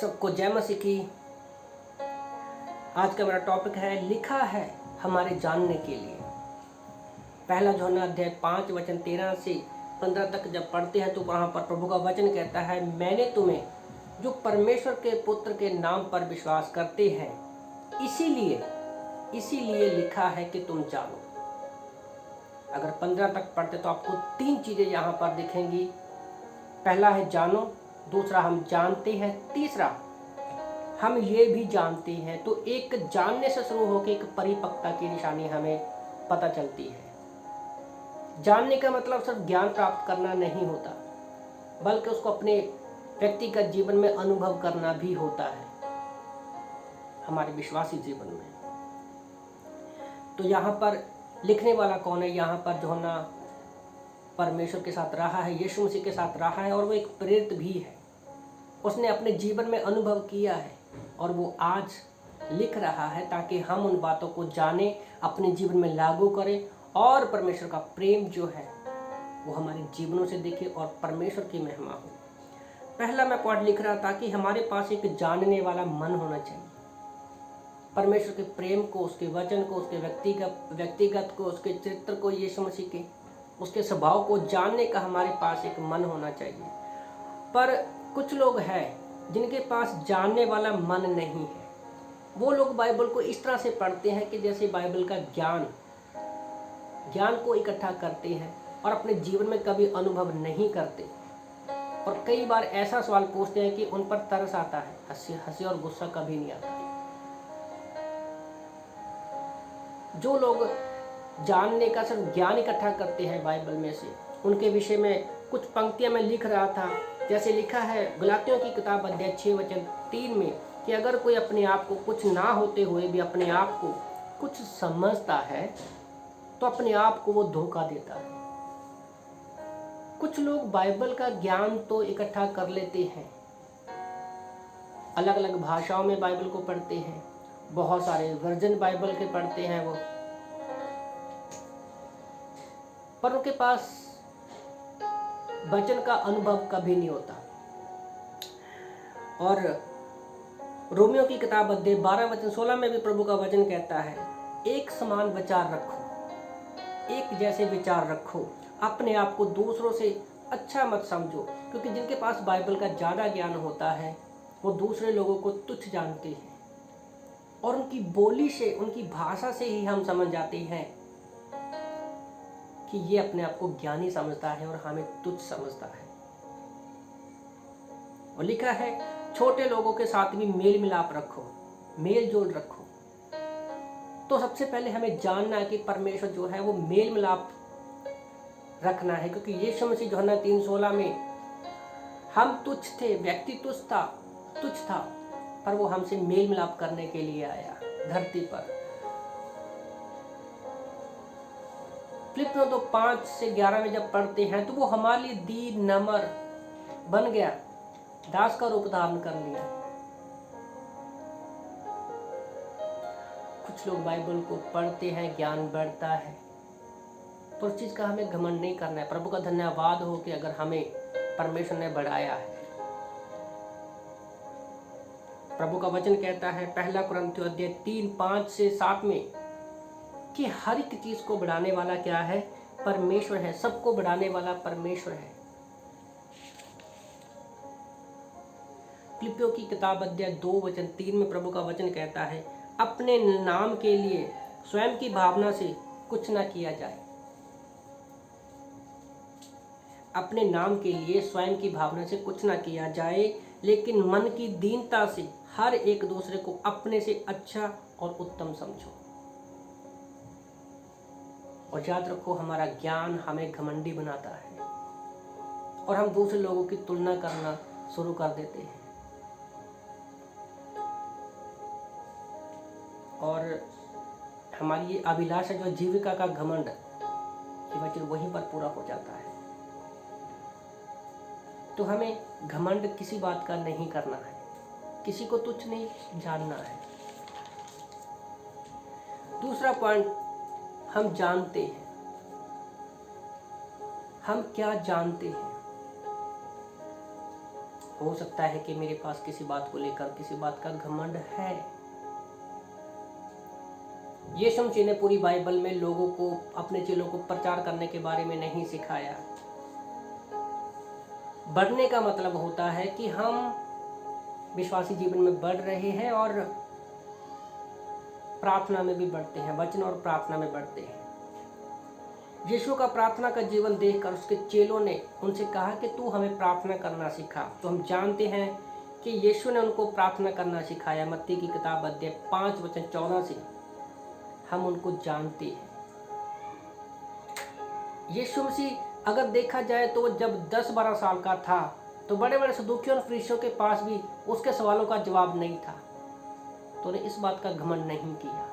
सबको जय मसीह की। आज का मेरा टॉपिक है लिखा है हमारे जानने के लिए। पहला यूहन्ना अध्याय 5 वचन 13 से 15 तक जब पढ़ते हैं तो वहाँ पर प्रभु का वचन कहता है, मैंने तुम्हें जो परमेश्वर के पुत्र के नाम पर विश्वास करते हैं इसीलिए लिखा है कि तुम जानो। अगर 15 तक पढ़ते तो आपको 3 चीज़ें यहाँ पर दिखेंगी। पहला है जानो, दूसरा हम जानते हैं, तीसरा हम ये भी जानते हैं। तो एक जानने से शुरू होकर एक परिपक्वता की निशानी हमें पता चलती है। जानने का मतलब सिर्फ ज्ञान प्राप्त करना नहीं होता, बल्कि उसको अपने व्यक्तिगत जीवन में अनुभव करना भी होता है, हमारे विश्वासी जीवन में। तो यहाँ पर लिखने वाला कौन है? यहाँ पर यूहन्ना परमेश्वर के साथ रहा है, यीशु मसीह के साथ रहा है, और वो एक प्रेरित भी है। उसने अपने जीवन में अनुभव किया है और वो आज लिख रहा है ताकि हम उन बातों को जानें, अपने जीवन में लागू करें और परमेश्वर का प्रेम जो है वो हमारे जीवनों से दिखे और परमेश्वर की महिमा हो। पहला मैं पॉइंट लिख रहा था कि हमारे पास एक जानने वाला मन होना चाहिए। परमेश्वर के प्रेम को, उसके वचन को, उसके व्यक्तिगत को, उसके चरित्र को, यीशु मसीह के उसके स्वभाव को जानने का हमारे पास एक मन होना चाहिए। पर कुछ लोग हैं जिनके पास जानने वाला मन नहीं है। वो लोग बाइबल को इस तरह से पढ़ते हैं कि जैसे बाइबल का ज्ञान को इकट्ठा करते हैं और अपने जीवन में कभी अनुभव नहीं करते। और कई बार ऐसा सवाल पूछते हैं कि उन पर तरस आता है, हंसी और गुस्सा कभी नहीं आता। जो लोग जानने का सिर्फ ज्ञान इकट्ठा करते हैं बाइबल में से, उनके विषय में कुछ पंक्तियां मैं लिख रहा था। जैसे लिखा है गलातियों की किताब अध्याय 6 वचन 3 में कि अगर कोई अपने आप को कुछ ना होते हुए भी अपने आप को कुछ समझता है तो अपने आप को वो धोखा देता है। कुछ लोग बाइबल का ज्ञान तो इकट्ठा कर लेते हैं, अलग अलग भाषाओं में बाइबल को पढ़ते हैं, बहुत सारे वर्जन बाइबल के पढ़ते हैं वो, पर उनके पास वचन का अनुभव कभी नहीं होता। और रोमियो की किताब अध्याय 12 वचन 16 में भी प्रभु का वचन कहता है, एक समान विचार रखो, एक जैसे विचार रखो, अपने आप को दूसरों से अच्छा मत समझो, क्योंकि जिनके पास बाइबल का ज़्यादा ज्ञान होता है वो दूसरे लोगों को तुच्छ जानते हैं और उनकी बोली से, उनकी भाषा से ही हम समझ जाते हैं कि ये अपने आप को ज्ञानी समझता है और हमें तुच्छ समझता है। और लिखा है छोटे लोगों के साथ भी मेल मिलाप रखो, मेल जोल रखो। तो सबसे पहले हमें जानना है कि परमेश्वर जो है वो मेल मिलाप रखना है, क्योंकि यीशु मसीह यूहन्ना 3:16 में हम तुच्छ थे, व्यक्ति तुच्छ था, पर वो हमसे मेल मिलाप करने के लिए आया धरती पर। फिलिप्पियों 2:5 से 11 में जब पढ़ते हैं तो वो हमारे लिए दीन नम्र बन गया, दास का रूप धारण कर लिया। कुछ लोग बाइबल को पढ़ते हैं, ज्ञान बढ़ता है, तो उस चीज़ का हमें घमंड नहीं करना है। प्रभु का धन्यवाद हो कि अगर हमें परमेश्वर ने बढ़ाया है। प्रभु का वचन कहता है पहला कुरिन्थियों अध्याय 3:5 से 7 में कि हर एक चीज़ को बढ़ाने वाला क्या है? परमेश्वर है। सबको बढ़ाने वाला परमेश्वर है। फिलिप्पियों की किताब अध्याय 2 वचन 3 में प्रभु का वचन कहता है, अपने नाम के लिए स्वयं की भावना से कुछ ना किया जाए। अपने नाम के लिए स्वयं की भावना से कुछ ना किया जाए, लेकिन मन की दीनता से हर एक दूसरे को अपने से अच्छा और उत्तम समझो। और याद रखो, हमारा ज्ञान हमें घमंडी बनाता है और हम दूसरे लोगों की तुलना करना शुरू कर देते हैं और हमारी ये अभिलाषा जो जीविका का घमंड, ये वचन वहीं पर पूरा हो जाता है। तो हमें घमंड किसी बात का नहीं करना है, किसी को तुच्छ नहीं जानना है। दूसरा पॉइंट, हम जानते हैं। हम क्या जानते हैं? हो सकता है कि मेरे पास किसी बात को लेकर किसी बात का घमंड है। यीशु मसीह ने पूरी बाइबल में लोगों को, अपने चेलों को प्रचार करने के बारे में नहीं सिखाया। बढ़ने का मतलब होता है कि हम विश्वासी जीवन में बढ़ रहे हैं और प्रार्थना में भी बढ़ते हैं, वचन और प्रार्थना में बढ़ते हैं। यीशु का प्रार्थना का जीवन देखकर उसके चेलों ने उनसे कहा कि तू हमें प्रार्थना करना सिखा। तो हम जानते हैं कि यीशु ने उनको प्रार्थना करना सिखाया। मत्ती की किताब अध्याय 5 वचन 14 से हम उनको जानते हैं। यीशु मसीह अगर देखा जाए तो जब 10-12 साल का था तो बड़े बड़े सदूकियों और फरीसियों के पास भी उसके सवालों का जवाब नहीं था, तो उन्हें इस बात का घमंड नहीं किया।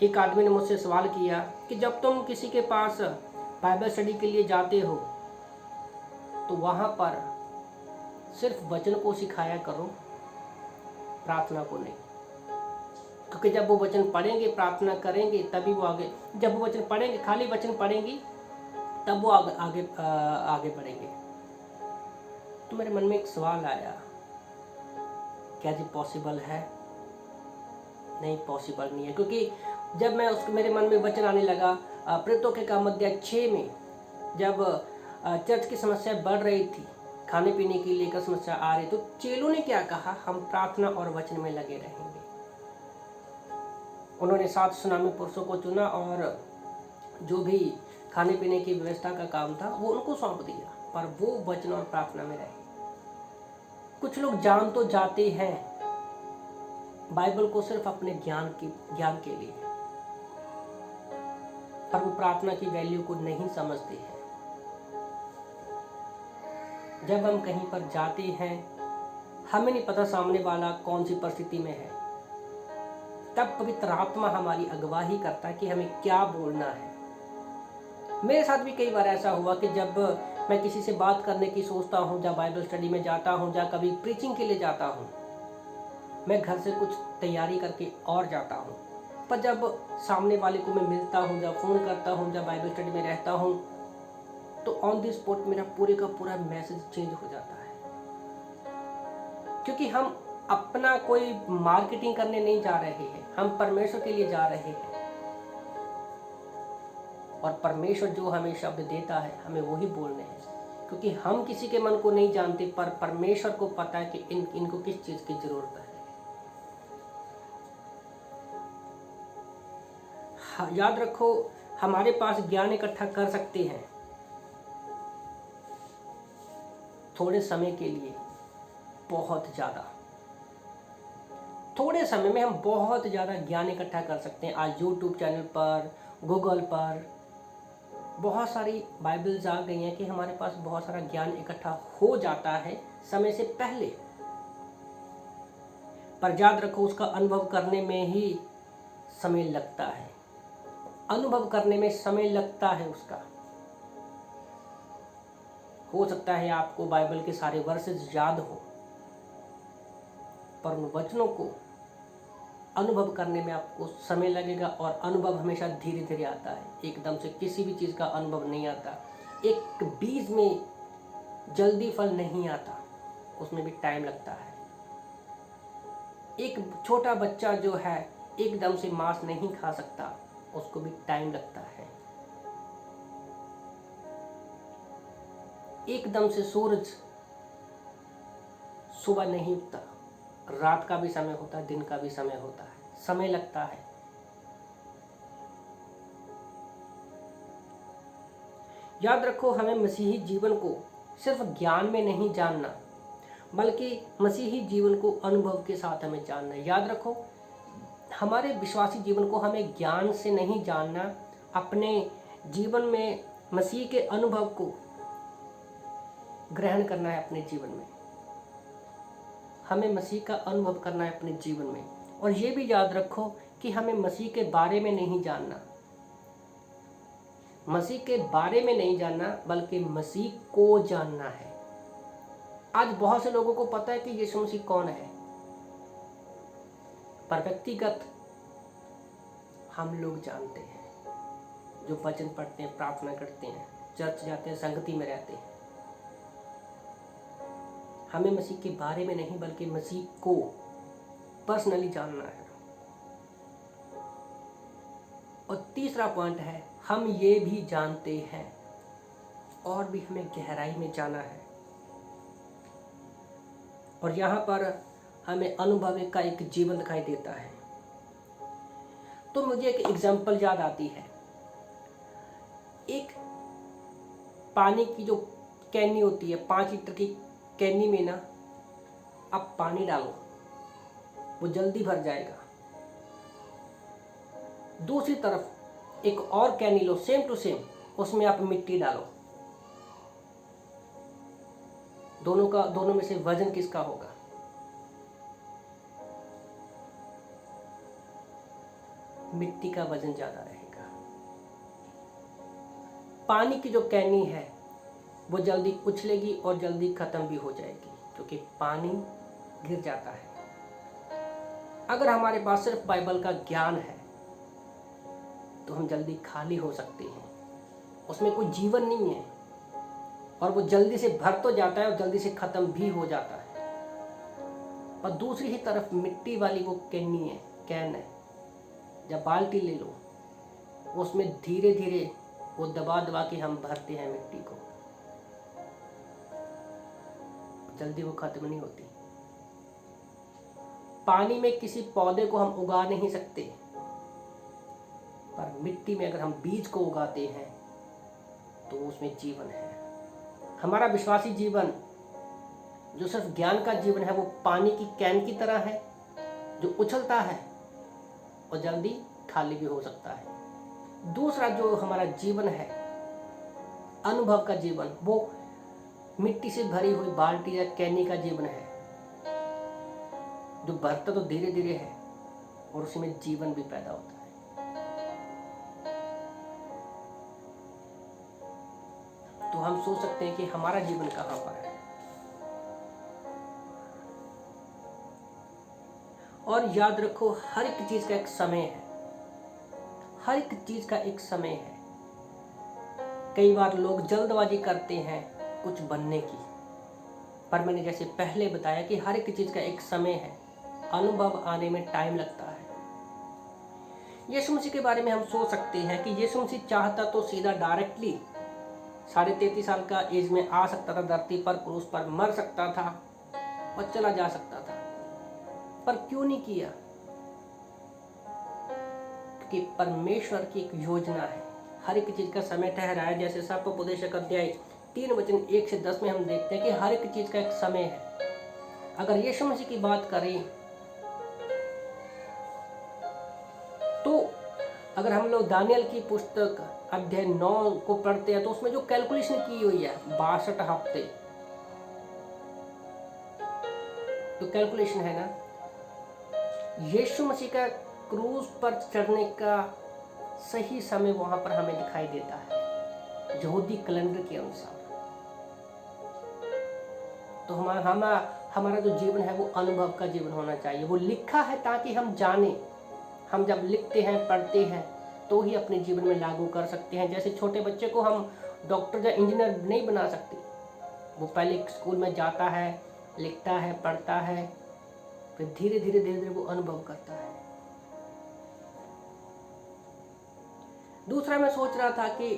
एक आदमी ने मुझसे सवाल किया कि जब तुम किसी के पास बाइबल स्टडी के लिए जाते हो तो वहां पर सिर्फ वचन को सिखाया करो, प्रार्थना को नहीं। क्योंकि जब वो वचन पढ़ेंगे, प्रार्थना करेंगे, तभी वो आगे, जब वो वचन पढ़ेंगे, खाली वचन पढ़ेंगी, तब वो आगे बढ़ेंगे। तो मेरे मन में एक सवाल आया, क्या जी पॉसिबल है? नहीं, पॉसिबल नहीं है। क्योंकि जब मैं मेरे मन में वचन आने लगा, प्रेरितों के काम अध्याय 6 में जब चर्च की समस्या बढ़ रही थी, खाने पीने की लेकर समस्या आ रही, तो चेलों ने क्या कहा? हम प्रार्थना और वचन में लगे रहेंगे। उन्होंने 7 सुनामी पुरुषों को चुना और जो भी खाने पीने की व्यवस्था का काम था वो उनको सौंप दिया, पर वो वचन और प्रार्थना में रहे। कुछ लोग जान तो जाते हैं बाइबल को सिर्फ अपने ज्ञान के लिए, पर वो प्रार्थना की वैल्यू को नहीं समझते हैं। जब हम कहीं पर जाते हैं, हमें नहीं पता सामने वाला कौन सी परिस्थिति में है, तब पवित्र आत्मा हमारी अगुवाही करता है कि हमें क्या बोलना है। मेरे साथ भी कई बार ऐसा हुआ कि जब मैं किसी से बात करने की सोचता हूँ, जब बाइबल स्टडी में जाता हूँ, या कभी प्रीचिंग के लिए जाता हूँ, मैं घर से कुछ तैयारी करके और जाता हूँ, पर जब सामने वाले को मैं मिलता हूँ, जब फ़ोन करता हूँ, जब बाइबल स्टडी में रहता हूँ, तो ऑन द स्पॉट मेरा पूरे का पूरा मैसेज चेंज हो जाता है। क्योंकि हम अपना कोई मार्केटिंग करने नहीं जा रहे हैं, हम परमेश्वर के लिए जा रहे हैं। और परमेश्वर जो हमें शब्द देता है, हमें वही बोलने हैं। क्योंकि हम किसी के मन को नहीं जानते, पर परमेश्वर को पता है कि इनको किस चीज़ की ज़रूरत है। याद रखो, हमारे पास ज्ञान इकट्ठा कर सकते हैं थोड़े समय के लिए, बहुत ज़्यादा। थोड़े समय में हम बहुत ज़्यादा ज्ञान इकट्ठा कर सकते हैं। आज यूट्यूब चैनल पर, गूगल पर बहुत सारी बाइबल्स आ गई हैं कि हमारे पास बहुत सारा ज्ञान इकट्ठा हो जाता है समय से पहले। पर याद रखो, उसका अनुभव करने में ही समय लगता है। अनुभव करने में समय लगता है उसका। हो सकता है आपको बाइबल के सारे वर्सेस याद हो, पर उन वचनों को अनुभव करने में आपको समय लगेगा। और अनुभव हमेशा धीरे धीरे आता है, एकदम से किसी भी चीज़ का अनुभव नहीं आता। एक बीज में जल्दी फल नहीं आता, उसमें भी टाइम लगता है। एक छोटा बच्चा जो है एकदम से मांस नहीं खा सकता, उसको भी टाइम लगता है। एकदम से सूरज सुबह नहीं उगता, रात का भी समय होता है, दिन का भी समय होता है, समय लगता है। याद रखो, हमें मसीही जीवन को सिर्फ ज्ञान में नहीं जानना, बल्कि मसीही जीवन को अनुभव के साथ हमें जानना है। याद रखो, हमारे विश्वासी जीवन को हमें ज्ञान से नहीं जानना, अपने जीवन में मसीह के अनुभव को ग्रहण करना है। अपने जीवन में हमें मसीह का अनुभव करना है अपने जीवन में। और ये भी याद रखो कि हमें मसीह के बारे में नहीं जानना, मसीह के बारे में नहीं जानना, बल्कि मसीह को जानना है। आज बहुत से लोगों को पता है कि यीशु मसीह कौन है, पर व्यक्तिगत हम लोग जानते हैं। जो वचन पढ़ते हैं, प्रार्थना करते हैं, चर्च जाते हैं, संगति में रहते हैं। हमें मसीह के बारे में नहीं बल्कि मसीह को पर्सनली जानना है। और तीसरा पॉइंट है, हम ये भी जानते हैं और भी हमें गहराई में जाना है। और यहाँ पर हमें अनुभव का एक जीवन दिखाई देता है। तो मुझे एक एग्जाम्पल याद आती है। एक पानी की जो कैनी होती है, 5 लीटर की कैनी में ना आप पानी डालो, वो जल्दी भर जाएगा। दूसरी तरफ एक और कैनी लो, सेम टू सेम, उसमें आप मिट्टी डालो। दोनों में से वजन किसका होगा? मिट्टी का वजन ज्यादा रहेगा। पानी की जो कैनी है वो जल्दी उछलेगी और जल्दी खत्म भी हो जाएगी, क्योंकि पानी गिर जाता है। अगर हमारे पास सिर्फ बाइबल का ज्ञान है तो हम जल्दी खाली हो सकते हैं, उसमें कोई जीवन नहीं है और वो जल्दी से भर तो जाता है और जल्दी से खत्म भी हो जाता है। और दूसरी ही तरफ मिट्टी वाली वो कैनी है, कैन है, जब बाल्टी ले लो, उसमें धीरे धीरे वो दबा दबा के हम भरते हैं मिट्टी को, जल्दी वो खत्म नहीं होती। पानी में किसी पौधे को हम उगा नहीं सकते, पर मिट्टी में अगर हम बीज को उगाते हैं तो उसमें जीवन है। हमारा विश्वासी जीवन जो सिर्फ ज्ञान का जीवन है वो पानी की कैन की तरह है, जो उछलता है और जल्दी खाली भी हो सकता है। दूसरा जो हमारा जीवन है, अनुभव का जीवन, वो मिट्टी से भरी हुई बाल्टी या कैनी का जीवन है, जो भरता तो धीरे धीरे है और उसमें जीवन भी पैदा होता है। तो हम सोच सकते हैं कि हमारा जीवन कहाँ पर है। और याद रखो, हर एक चीज का एक समय है, हर एक चीज का एक समय है। कई बार लोग जल्दबाजी करते हैं कुछ बनने की, पर मैंने जैसे पहले बताया कि हर एक चीज का एक समय है, अनुभव आने में टाइम लगता है। यीशु मसीह के बारे में हम सोच सकते हैं कि यीशु मसीह चाहता तो सीधा डायरेक्टली 33.5 साल का एज में आ सकता था धरती पर, क्रूस पर मर सकता था और चला जा सकता था, पर क्यों नहीं किया? क्योंकि परमेश्वर की एक योजना है, हर एक चीज का समय ठहरा है। जैसे सर्पोपदेशक अध्याय 3 वचन 1 से 10 में हम देखते हैं कि हर एक चीज का एक समय है। अगर यीशु मसीह की बात करें तो अगर हम लोग दानियल की पुस्तक अध्याय 9 को पढ़ते हैं तो उसमें जो कैलकुलेशन की हुई है 62 हफ्ते, तो कैलकुलेशन है ना, यीशु मसीह का क्रूस पर चढ़ने का सही समय वहां पर हमें दिखाई देता है यहूदी कैलेंडर के अनुसार। तो हमारा जो जीवन है वो अनुभव का जीवन होना चाहिए। वो लिखा है ताकि हम जाने, हम जब लिखते हैं, पढ़ते हैं तो ही अपने जीवन में लागू कर सकते हैं। जैसे छोटे बच्चे को हम डॉक्टर या इंजीनियर नहीं बना सकते, वो पहले स्कूल में जाता है, लिखता है, पढ़ता है, फिर धीरे धीरे वो अनुभव करता है। दूसरा मैं सोच रहा था कि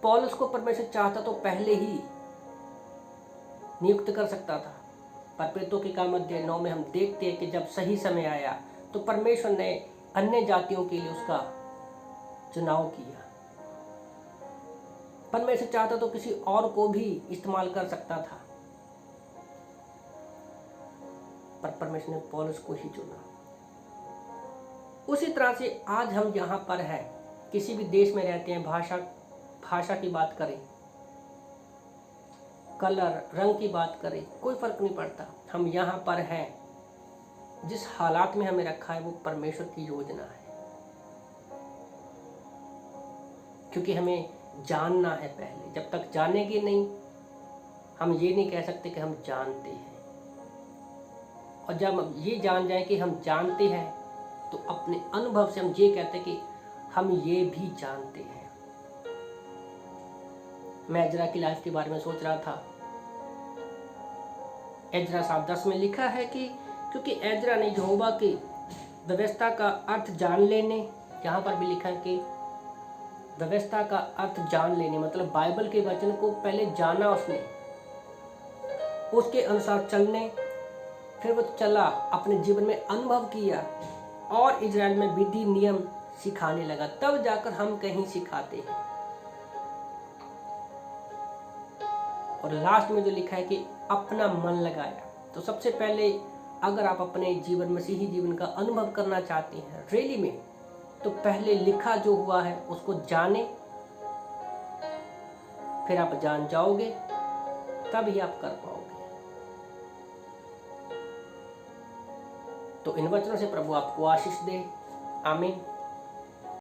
पौलुस को परमेश्वर चाहता तो पहले ही नियुक्त कर सकता था, पर प्रेरितों के काम अध्याय 9 में हम देखते हैं कि जब सही समय आया तो परमेश्वर ने अन्य जातियों के लिए उसका चुनाव किया। परमेश्वर चाहता तो किसी और को भी इस्तेमाल कर सकता था, पर परमेश्वर ने पौलुस को ही चुना। उसी तरह से आज हम यहाँ पर हैं, किसी भी देश में रहते हैं, भाषा की बात करें, कलर, रंग की बात करें, कोई फर्क नहीं पड़ता। हम यहाँ पर हैं, जिस हालात में हमें रखा है वो परमेश्वर की योजना है, क्योंकि हमें जानना है पहले। जब तक जानेंगे नहीं, हम ये नहीं कह सकते कि हम जानते हैं। और जब हम ये जान जाए कि हम जानते हैं तो अपने अनुभव से हम ये कहते हैं कि हम ये भी जानते हैं। मैं एजरा की लाइफ के बारे में सोच रहा था। एजरा 7:10 में लिखा है कि क्योंकि एजरा ने यहोवा की व्यवस्था का अर्थ जान लेने, यहाँ पर भी लिखा है कि व्यवस्था का अर्थ जान लेने मतलब बाइबल के वचन को पहले जाना उसने, उसके अनुसार चलने, फिर वो चला, अपने जीवन में अनुभव किया और इजराइल में विधि नियम सिखाने लगा, तब जाकर हम कहीं सिखाते हैं। और लास्ट में जो लिखा है कि अपना मन लगाया। तो सबसे पहले अगर आप अपने जीवन मसीही जीवन का अनुभव करना चाहते हैं रियली में, तो पहले लिखा जो हुआ है उसको जाने, फिर आप जान जाओगे, तभी आप कर पाओगे। तो इन वचनों से प्रभु आपको आशीष दे। आमीन।